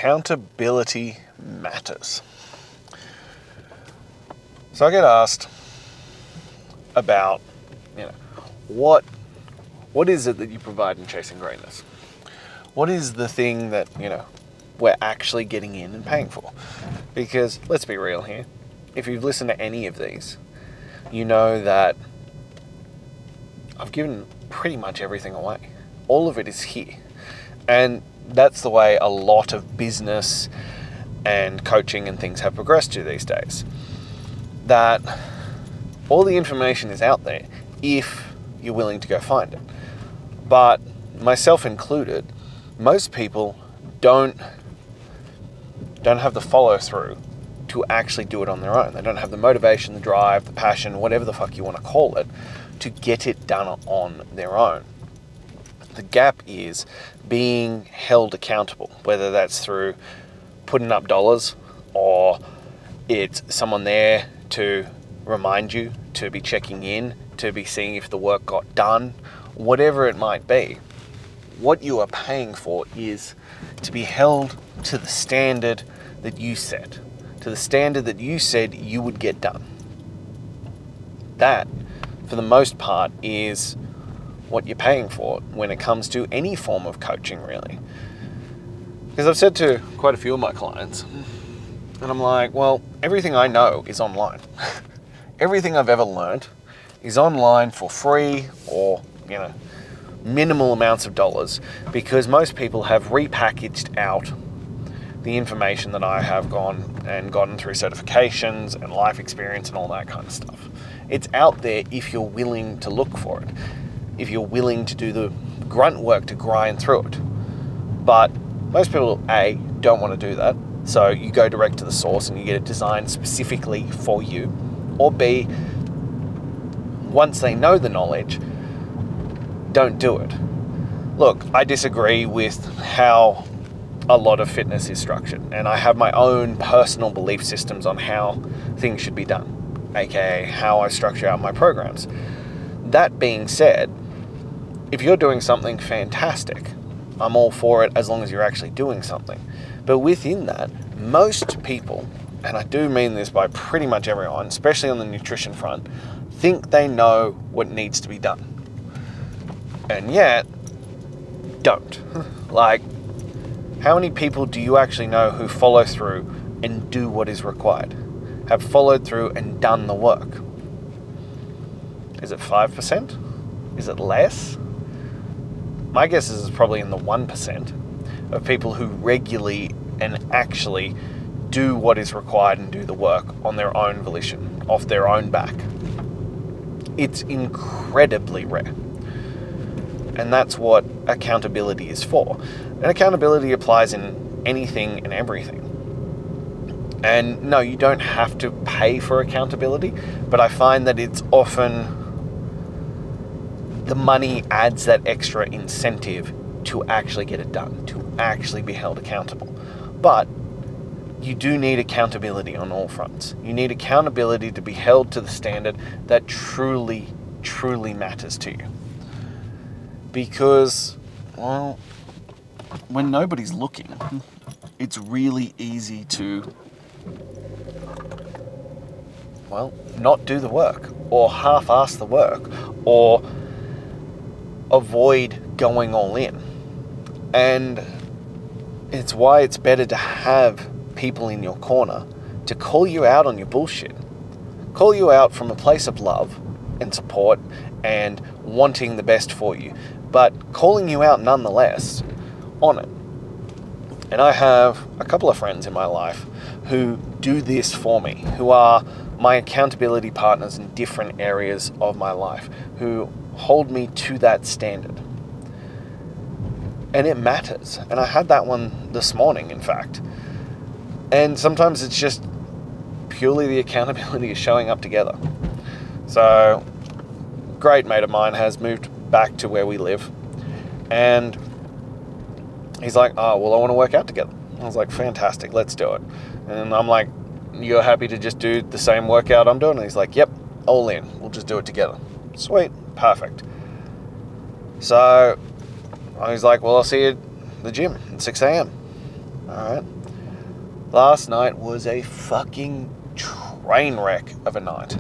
accountability matters. So I get asked about, what is it that you provide in Chasing Greatness? What is the thing that, we're actually getting in and paying for? Because let's be real here. If you've listened to any of these, you know that I've given pretty much everything away. All of it is here. And that's the way a lot of business and coaching and things have progressed to these days. That all the information is out there if you're willing to go find it. But myself included, most people don't have the follow through to actually do it on their own. They don't have the motivation, the drive, the passion, whatever the fuck you want to call it, to get it done on their own. The gap is being held accountable, whether that's through putting up dollars or it's someone there to remind you, to be checking in, to be seeing if the work got done, whatever it might be. What you are paying for is to be held to the standard that you set, to the standard that you said you would get done. That, for the most part, is what you're paying for when it comes to any form of coaching, really. Because I've said to quite a few of my clients, and I'm like, well, everything I know is online. Everything I've ever learned is online for free or, minimal amounts of dollars, because most people have repackaged out the information that I have gotten through certifications and life experience and all that kind of stuff. It's out there if you're willing to look for it, if you're willing to do the grunt work to grind through it. But most people, A, don't want to do that, so you go direct to the source and you get it designed specifically for you. Or B, once they know the knowledge, don't do it. Look, I disagree with how a lot of fitness is structured, and I have my own personal belief systems on how things should be done, aka how I structure out my programs. That being said, if you're doing something fantastic, I'm all for it as long as you're actually doing something. But within that, most people, and I do mean this by pretty much everyone, especially on the nutrition front, think they know what needs to be done. And yet, don't. Like, how many people do you actually know who follow through and do what is required? Have followed through and done the work? Is it 5%? Is it less? My guess is it's probably in the 1% of people who regularly and actually do what is required and do the work on their own volition, off their own back. It's incredibly rare. And that's what accountability is for. And accountability applies in anything and everything. And no, you don't have to pay for accountability, but I find that it's often the money adds that extra incentive to actually get it done, to actually be held accountable. But you do need accountability on all fronts. You need accountability to be held to the standard that truly, truly matters to you. Because, well, when nobody's looking, it's really easy to, well, not do the work, or half-ass the work, or avoid going all in. And it's why it's better to have people in your corner to call you out on your bullshit. Call you out from a place of love and support and wanting the best for you, but calling you out nonetheless on it. And I have a couple of friends in my life who do this for me, who are my accountability partners in different areas of my life, who hold me to that standard. And it matters. And I had that one this morning, in fact. And sometimes it's just purely the accountability of showing up together. So, a great mate of mine has moved back to where we live. And he's like, oh, well, I want to work out together. I was like, fantastic, let's do it. And I'm like, you're happy to just do the same workout I'm doing? And he's like, yep, all in. We'll just do it together. Sweet, perfect. So I was like, well, I'll see you at the gym at 6 a.m. Alright? Last night was a fucking train wreck of a night.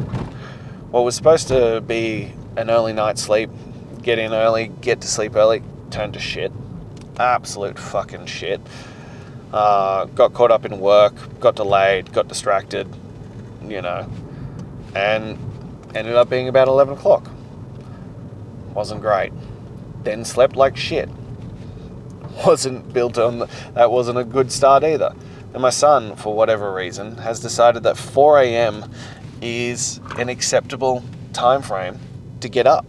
What was supposed to be an early night's sleep, get in early, get to sleep early, turned to shit. Absolute fucking shit. Got caught up in work, got delayed, got distracted, and ended up being about 11 o'clock. Wasn't great. Then slept like shit. That wasn't a good start either. And my son, for whatever reason, has decided that 4 a.m. is an acceptable time frame to get up.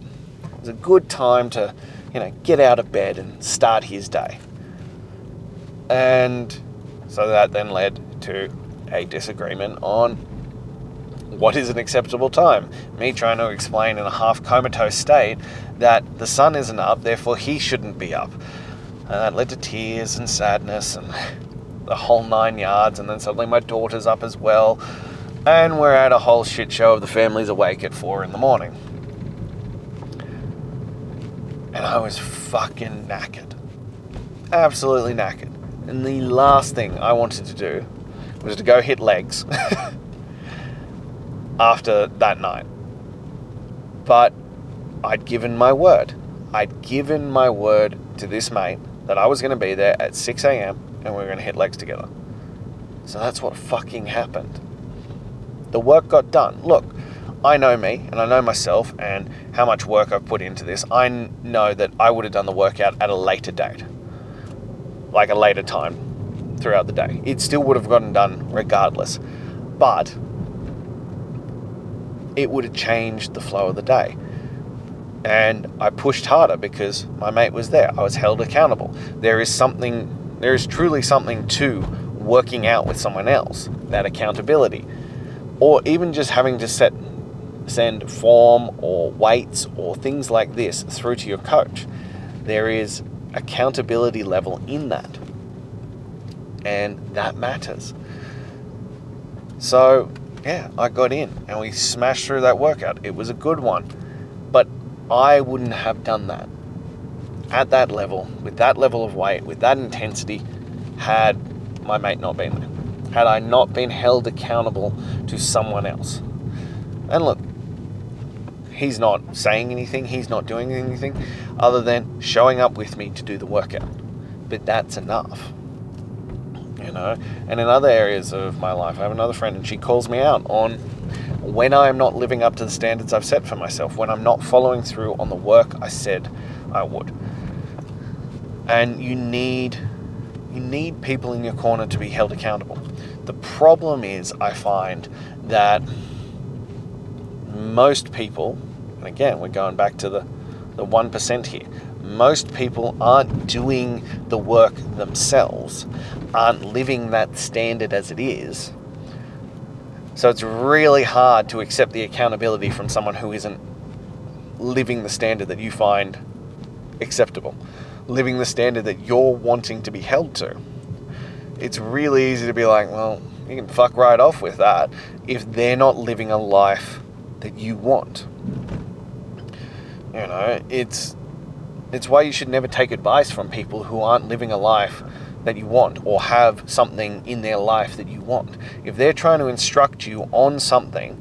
It's a good time to, get out of bed and start his day. And so that then led to a disagreement on what is an acceptable time. Me trying to explain in a half comatose state that the sun isn't up, therefore he shouldn't be up. And that led to tears and sadness and the whole 9 yards. And then suddenly my daughter's up as well. And we're at a whole shit show of the family's awake at 4 a.m. And I was fucking knackered. Absolutely knackered. And the last thing I wanted to do was to go hit legs after that night. But I'd given my word. I'd given my word to this mate that I was going to be there at 6 a.m. and we were going to hit legs together. So that's what fucking happened. The work got done. Look, I know me and I know myself and how much work I've put into this. I know that I would have done the workout at a later date, like a later time throughout the day. It still would have gotten done regardless, but it would have changed the flow of the day. And I pushed harder because my mate was there. I was held accountable. There is truly something to working out with someone else, that accountability. Or even just having to send form or weights or things like this through to your coach. There is accountability level in that. And that matters. So, yeah, I got in and we smashed through that workout. It was a good one. But I wouldn't have done that at that level, with that level of weight, with that intensity, had my mate not been there. Had I not been held accountable to someone else. And look, he's not saying anything, he's not doing anything other than showing up with me to do the workout. But that's enough. And in other areas of my life, I have another friend and she calls me out on when I am not living up to the standards I've set for myself, when I'm not following through on the work I said I would. And you need people in your corner to be held accountable. The problem is, I find that most people, and again, we're going back to the 1% here, most people aren't doing the work themselves, aren't living that standard as it is. So it's really hard to accept the accountability from someone who isn't living the standard that you find acceptable, living the standard that you're wanting to be held to. It's really easy to be like, well, you can fuck right off with that if they're not living a life that you want. It's why you should never take advice from people who aren't living a life that you want or have something in their life that you want. If they're trying to instruct you on something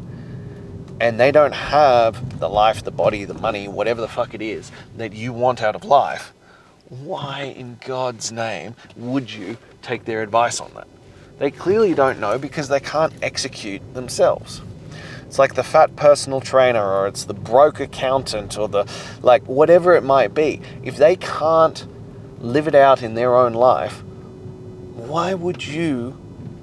and they don't have the life, the body, the money, whatever the fuck it is that you want out of life, why in God's name would you take their advice on that? They clearly don't know because they can't execute themselves. It's like the fat personal trainer, or it's the broke accountant, or the whatever it might be. If they can't live it out in their own life, why would you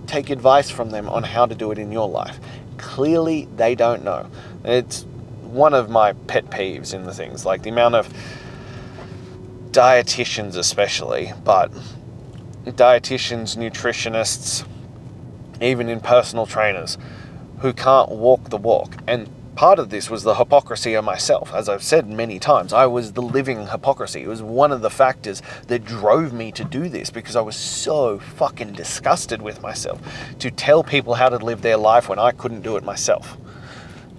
take advice from them on how to do it in your life? Clearly, they don't know. It's one of my pet peeves in the things, like the amount of dietitians especially, but dietitians, nutritionists, even in personal trainers, who can't walk the walk. And part of this was the hypocrisy of myself. As I've said many times, I was the living hypocrisy. It was one of the factors that drove me to do this, because I was so fucking disgusted with myself to tell people how to live their life when I couldn't do it myself.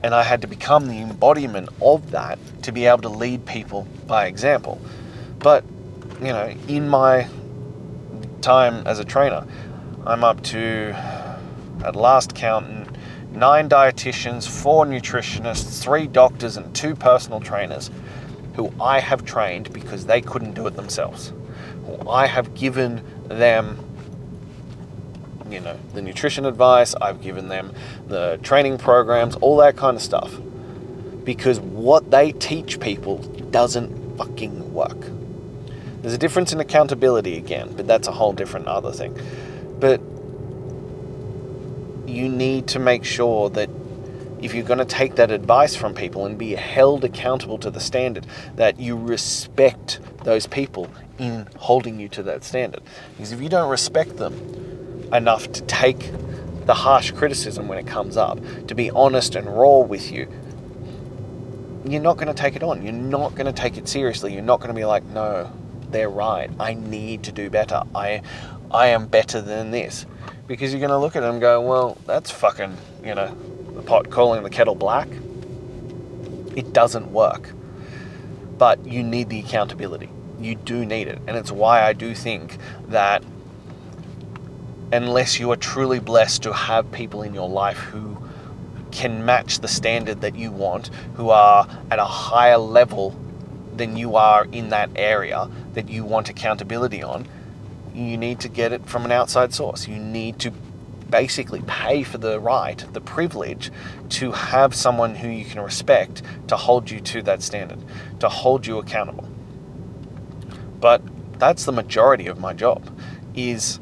And I had to become the embodiment of that to be able to lead people by example. But, in my time as a trainer, I'm up to, at last count, 9 dietitians, 4 nutritionists, 3 doctors, and 2 personal trainers who I have trained because they couldn't do it themselves. Who I have given them, the nutrition advice, I've given them the training programs, all that kind of stuff. Because what they teach people doesn't fucking work. There's a difference in accountability again, but that's a whole different other thing. But you need to make sure that if you're going to take that advice from people and be held accountable to the standard, that you respect those people in holding you to that standard. Because if you don't respect them enough to take the harsh criticism when it comes up, to be honest and raw with you, you're not going to take it on. You're not going to take it seriously. You're not going to be like, no, they're right. I need to do better. I am better than this. Because you're going to look at them and go, well, that's fucking, the pot calling the kettle black. It doesn't work. But you need the accountability. You do need it. And it's why I do think that unless you are truly blessed to have people in your life who can match the standard that you want, who are at a higher level than you are in that area that you want accountability on, you need to get it from an outside source. You need to basically pay for the right, the privilege to have someone who you can respect to hold you to that standard, to hold you accountable. But that's the majority of my job, is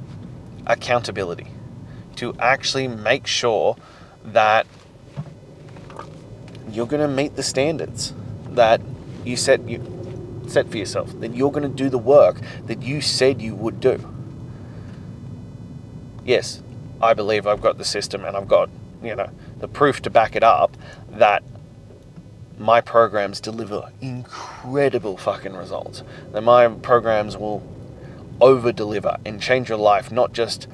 accountability. To actually make sure that you're going to meet the standards that you set for yourself, that you're going to do the work that you said you would do. Yes, I believe I've got the system and I've got, the proof to back it up that my programs deliver incredible fucking results. That my programs will over-deliver and change your life, not just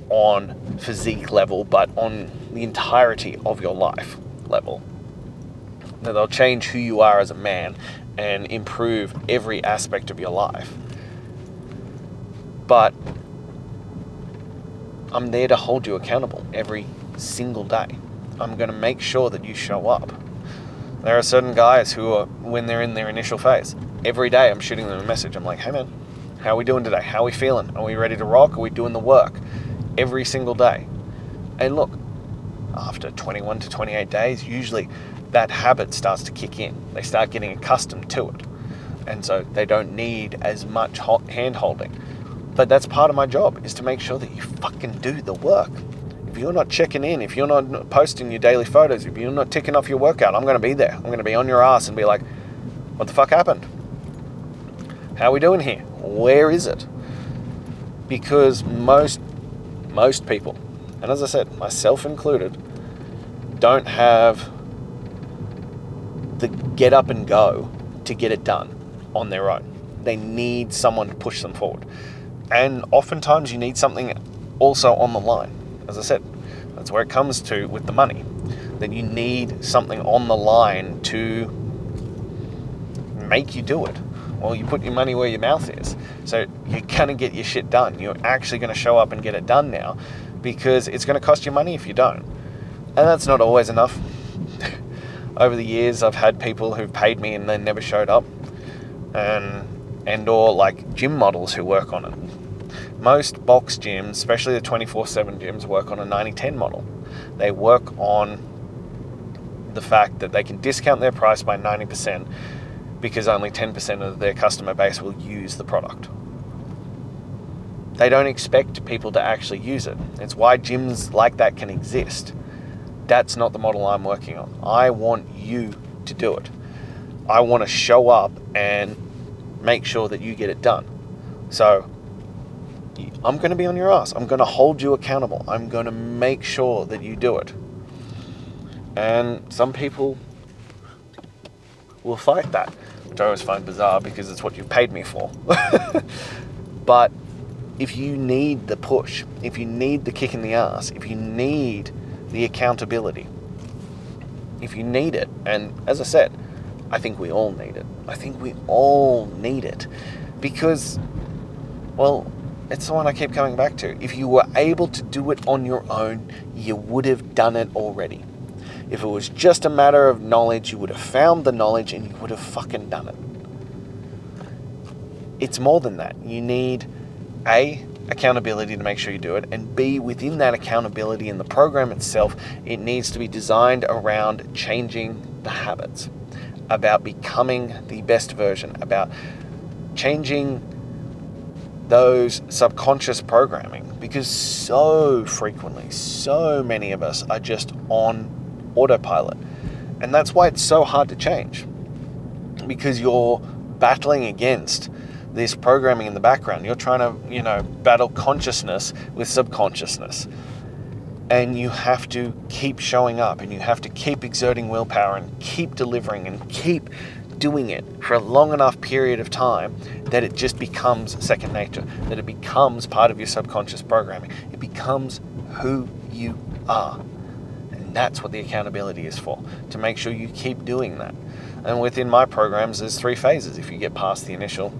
on physique level, but on the entirety of your life level. That they'll change who you are as a man and improve every aspect of your life. But I'm there to hold you accountable every single day. I'm going to make sure that you show up. There are certain guys who are, when they're in their initial phase, every day I'm shooting them a message. I'm like, hey man, how are we doing today? How are we feeling? Are we ready to rock? Are we doing the work? Every single day. And look, after 21 to 28 days, usually that habit starts to kick in. They start getting accustomed to it. And so they don't need as much hand holding. But that's part of my job, is to make sure that you fucking do the work. If you're not checking in, if you're not posting your daily photos, if you're not ticking off your workout, I'm going to be there. I'm going to be on your ass and be like, what the fuck happened? How are we doing here? Where is it? Because most people, and as I said, myself included, don't have the get up and go to get it done on their own. They need someone to push them forward. And oftentimes you need something also on the line. As I said, that's where it comes to with the money. That you need something on the line to make you do it. Well, you put your money where your mouth is. So you're going to get your shit done. You're actually going to show up and get it done now, because it's going to cost you money if you don't. And that's not always enough. Over the years, I've had people who've paid me and then never showed up. And or like gym models who work on it. Most box gyms, especially the 24/7 gyms, work on a 90-10 model. They work on the fact that they can discount their price by 90% because only 10% of their customer base will use the product. They don't expect people to actually use it. It's why gyms like that can exist. That's not the model I'm working on. I want you to do it. I want to show up and make sure that you get it done. So I'm going to be on your ass. I'm going to hold you accountable. I'm going to make sure that you do it. And some people will fight that, which I always find bizarre because it's what you've paid me for. But if you need the push, if you need the kick in the ass, if you need the accountability, if you need it, and as I said, I think we all need it. I think we all need it because, well, it's the one I keep coming back to. If you were able to do it on your own, you would have done it already. If it was just a matter of knowledge, you would have found the knowledge and you would have fucking done it. It's more than that. You need A, accountability to make sure you do it, and B, within that accountability in the program itself, it needs to be designed around changing the habits, about becoming the best version, about changing those subconscious programming, because so frequently, so many of us are just on autopilot. And that's why it's so hard to change, because you're battling against this programming in the background. You're trying to, battle consciousness with subconsciousness. And you have to keep showing up, and you have to keep exerting willpower and keep delivering and keep doing it for a long enough period of time that it just becomes second nature, that it becomes part of your subconscious programming. It becomes who you are. And that's what the accountability is for, to make sure you keep doing that. And within my programs, there's 3 phases. If you get past the initial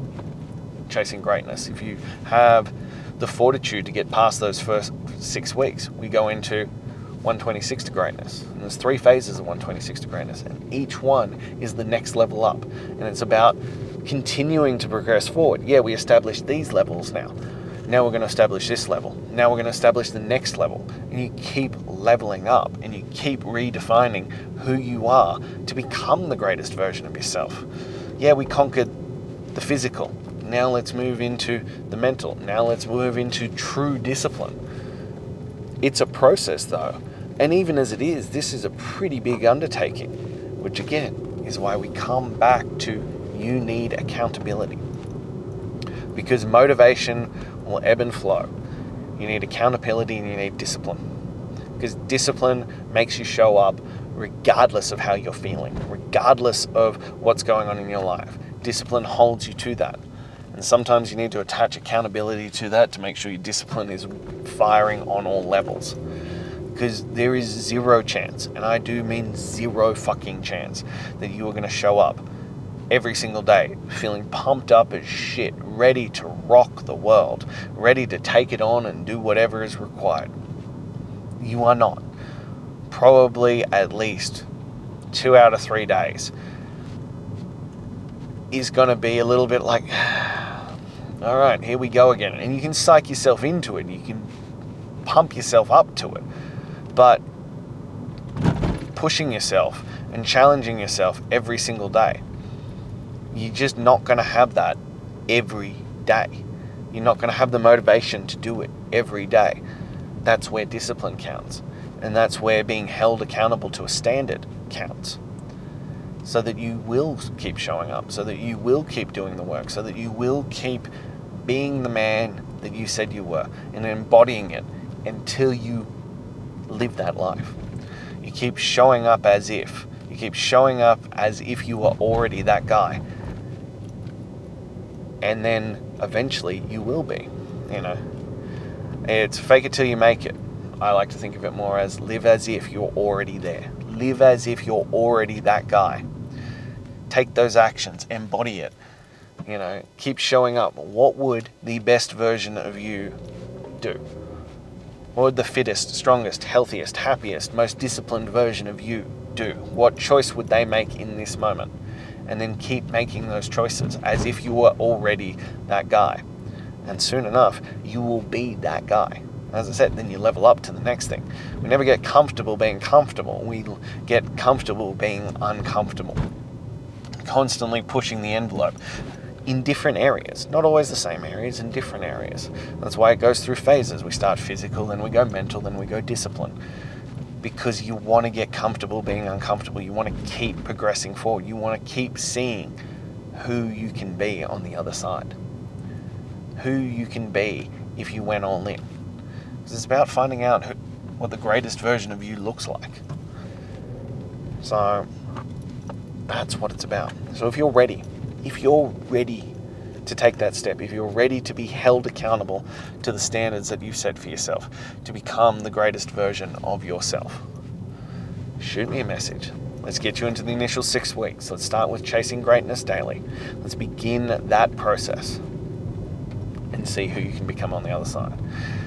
chasing greatness, if you have the fortitude to get past those first 6 weeks, we go into 126 to greatness. And there's 3 phases of 126 to greatness, and each one is the next level up. And it's about continuing to progress forward. Yeah, we established these levels now. Now we're going to establish this level. Now we're going to establish the next level. And you keep leveling up, and you keep redefining who you are to become the greatest version of yourself. Yeah, we conquered the physical. Now let's move into the mental. Now let's move into true discipline. It's a process though. And even as it is, this is a pretty big undertaking, which again is why we come back to you need accountability. Because motivation will ebb and flow. You need accountability and you need discipline. Because discipline makes you show up regardless of how you're feeling, regardless of what's going on in your life. Discipline holds you to that. And sometimes you need to attach accountability to that to make sure your discipline is firing on all levels. Because there is zero chance, and I do mean zero fucking chance, that you are going to show up every single day feeling pumped up as shit, ready to rock the world, ready to take it on and do whatever is required. You are not. Probably at least 2 out of 3 days is going to be a little bit like, all right, here we go again. And you can psych yourself into it. You can pump yourself up to it. But pushing yourself and challenging yourself every single day, you're just not going to have that every day. You're not going to have the motivation to do it every day. That's where discipline counts. And that's where being held accountable to a standard counts. So that you will keep showing up, so that you will keep doing the work, so that you will keep being the man that you said you were and embodying it until you live that life. You keep showing up as if. You keep showing up as if you are already that guy. And then eventually you will be, It's fake it till you make it. I like to think of it more as live as if you're already there. Live as if you're already that guy. Take those actions, embody it. Keep showing up. What would the best version of you do? What would the fittest, strongest, healthiest, happiest, most disciplined version of you do? What choice would they make in this moment? And then keep making those choices as if you were already that guy. And soon enough, you will be that guy. As I said, then you level up to the next thing. We never get comfortable being comfortable. We get comfortable being uncomfortable. Constantly pushing the envelope in different areas. Not always the same areas, in different areas. That's why it goes through phases. We start physical, then we go mental, then we go discipline. Because you want to get comfortable being uncomfortable. You want to keep progressing forward. You want to keep seeing who you can be on the other side. Who you can be if you went all in. It's about finding out what the greatest version of you looks like. So that's what it's about. So if you're ready to take that step, if you're ready to be held accountable to the standards that you've set for yourself, to become the greatest version of yourself, shoot me a message. Let's get you into the initial 6 weeks. Let's start with chasing greatness daily. Let's begin that process. And and see who you can become on the other side.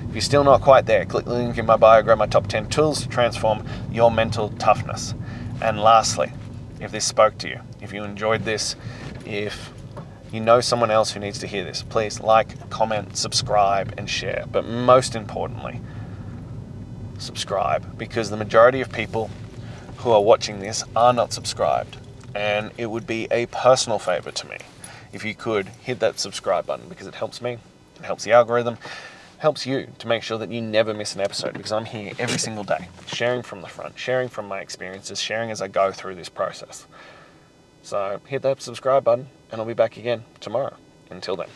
If you're still not quite there, click the link in my bio, grab my top 10 tools to transform your mental toughness. And lastly, if this spoke to you, if you enjoyed this, if you know someone else who needs to hear this, please like, comment, subscribe, and share. But most importantly, subscribe, because the majority of people who are watching this are not subscribed. And it would be a personal favor to me if you could hit that subscribe button, because it helps me, it helps the algorithm, helps you to make sure that you never miss an episode, because I'm here every single day, sharing from the front, sharing from my experiences, sharing as I go through this process. So hit that subscribe button, and I'll be back again tomorrow. Until then.